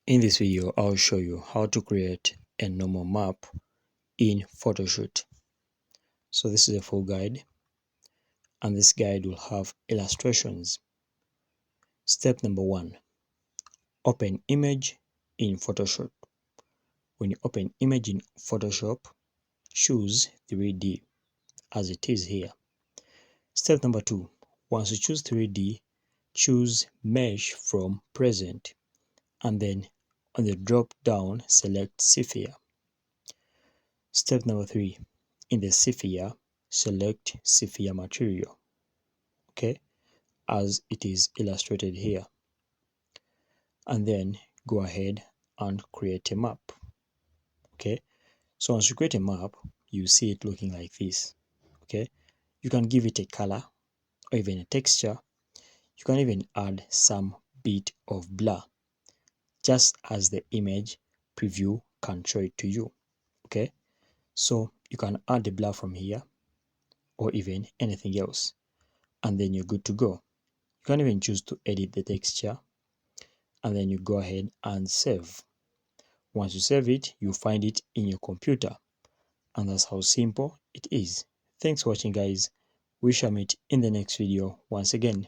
In this video, I'll show you how to create a normal map in Photoshop. So this is a full guide, and this guide will have illustrations. Step number 1, open image in Photoshop. When you open image in Photoshop, choose 3D as it is here. Step number 2, once you choose 3D, choose mesh from present, and then on the drop down select Sepia. Step number 3, in the Sepia, select Sepia material, okay, as it is illustrated here, and then go ahead and create a map. Okay, so once you create a map, you see it looking like this. Okay, you can give it a color or even a texture. You can even add some bit of blur, just as the image preview can show it to you. Okay, so you can add the blur from here or even anything else, and then you're good to go. You can even choose to edit the texture, and then you go ahead and save. Once you save it, you find it in your computer, and that's how simple it is. Thanks for watching, guys. We shall meet in the next video once again.